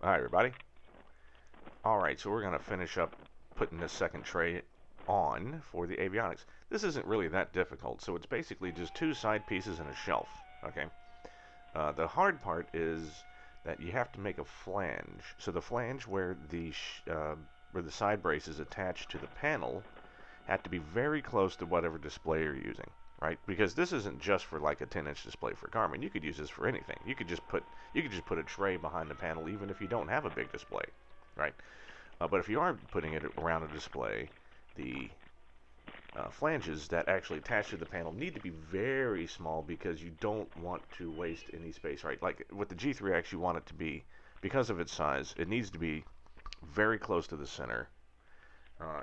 Hi everybody. Alright, so we're going to finish up putting this second tray on for the avionics. This isn't really that difficult, so it's basically just two side pieces and a shelf. Okay. The hard part is that you have to make a flange. So the flange where the side brace is attached to the panel have to be very close to whatever display you're using, right? Because this isn't just for like a 10-inch display for Garmin. You could use this for anything. You could just put a tray behind the panel even if you don't have a big display, right? But if you are putting it around a display, the flanges that actually attach to the panel need to be very small because you don't want to waste any space, right? Like with the G3X, you want it to be, because of its size, it needs to be very close to the center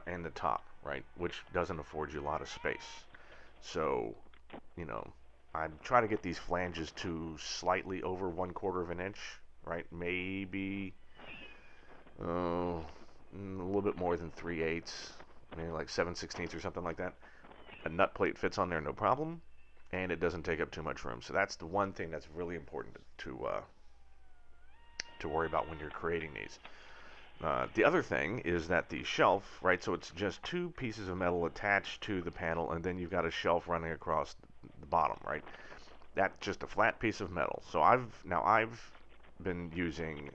and the top, right? Which doesn't afford you a lot of space. So, I try to get these flanges to slightly over 1/4 of an inch, right? Maybe a little bit more than 3/8, maybe like 7/16 or something like that. A nut plate fits on there no problem, and it doesn't take up too much room. So that's the one thing that's really important to worry about when you're creating these. The other thing is that the shelf, right, so it's just two pieces of metal attached to the panel, and then you've got a shelf running across the bottom, right? That's just a flat piece of metal. So I've been using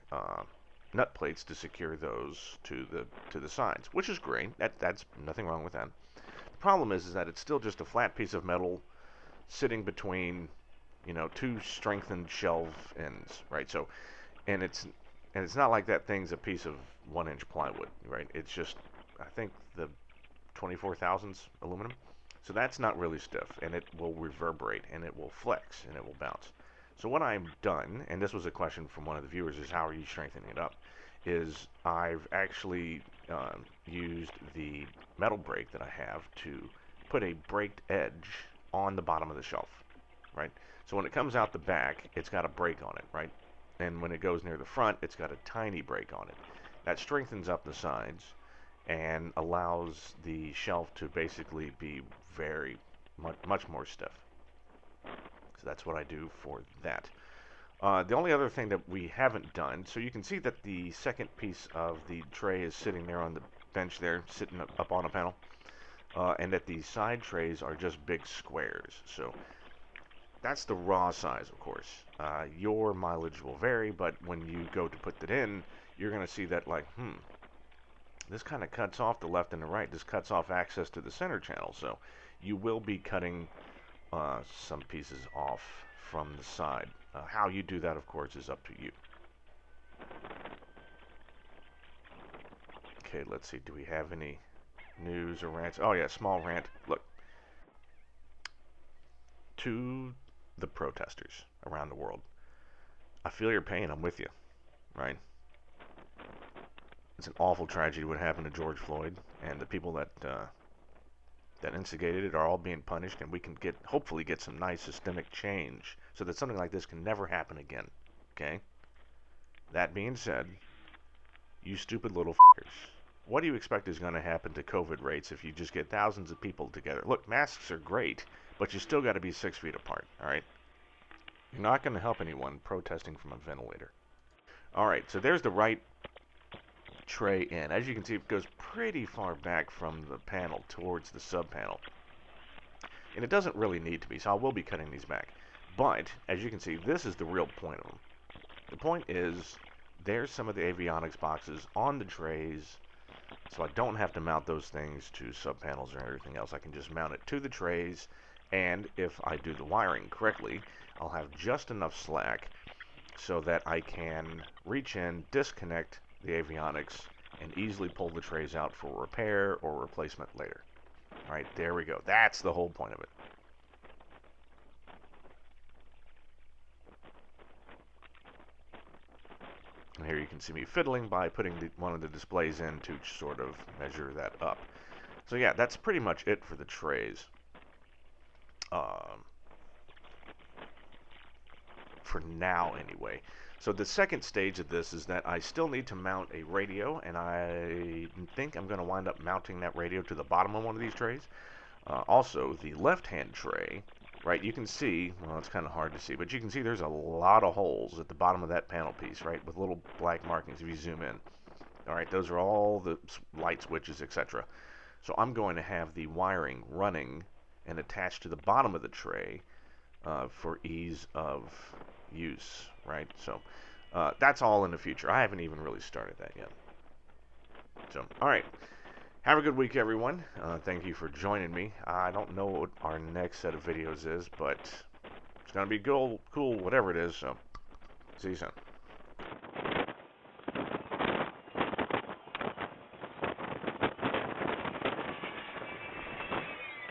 nut plates to secure those to the sides, which is great. That's nothing wrong with that. The problem is that it's still just a flat piece of metal sitting between, two strengthened shelf ends, right? So, and it's not like that thing's a piece of 1-inch plywood, right? It's just, I think, the 24 thousandths aluminum. So that's not really stiff, and it will reverberate, and it will flex, and it will bounce. So what I've done, and this was a question from one of the viewers, is how are you strengthening it up, is I've actually used the metal brake that I have to put a braked edge on the bottom of the shelf, right? So when it comes out the back, it's got a brake on it, right? And when it goes near the front, it's got a tiny brake on it. That strengthens up the sides and allows the shelf to basically be very much more stiff. So that's what I do for that. The only other thing that we haven't done, so you can see that the second piece of the tray is sitting there on the bench there, sitting up on a panel, and that the side trays are just big squares. So that's the raw size, of course. Your mileage will vary, but when you go to put that in, you're going to see that like, this kind of cuts off the left and the right. This cuts off access to the center channel. So you will be cutting some pieces off from the side. How you do that, of course, is up to you. Okay, let's see. Do we have any news or rants? Oh, yeah, small rant. Look, to the protesters around the world, I feel your pain. I'm with you, right? It's an awful tragedy what happened to George Floyd, and the people that instigated it are all being punished, and we can hopefully get some nice systemic change so that something like this can never happen again. Okay? That being said, you stupid little fuckers, what do you expect is going to happen to COVID rates if you just get thousands of people together? Look, masks are great, but you still got to be 6 feet apart, all right? You're not going to help anyone protesting from a ventilator. All right, so there's the right tray in. As you can see, it goes pretty far back from the panel towards the sub panel, and it doesn't really need to be, so I will be cutting these back. But as you can see, this is the real point of them. The point is there's some of the avionics boxes on the trays, so I don't have to mount those things to sub panels or everything else. I can just mount it to the trays, and if I do the wiring correctly, I'll have just enough slack so that I can reach in, disconnect the avionics, and easily pull the trays out for repair or replacement later. All right, there we go. That's the whole point of it. And here you can see me fiddling by putting one of the displays in to sort of measure that up. So yeah, that's pretty much it for the trays. For now, anyway. So the second stage of this is that I still need to mount a radio, and I think I'm going to wind up mounting that radio to the bottom of one of these trays. Also, the left-hand tray right, you can see, well, it's kind of hard to see, but you can see there's a lot of holes at the bottom of that panel piece, right, with little black markings if you zoom in. All right, those are all the light switches, etc. So I'm going to have the wiring running and attached to the bottom of the tray for ease of use, right? So that's all in the future. I haven't even really started that yet. So, all right. Have a good week, everyone. Thank you for joining me. I don't know what our next set of videos is, but it's going to be cool, whatever it is. So, see you soon.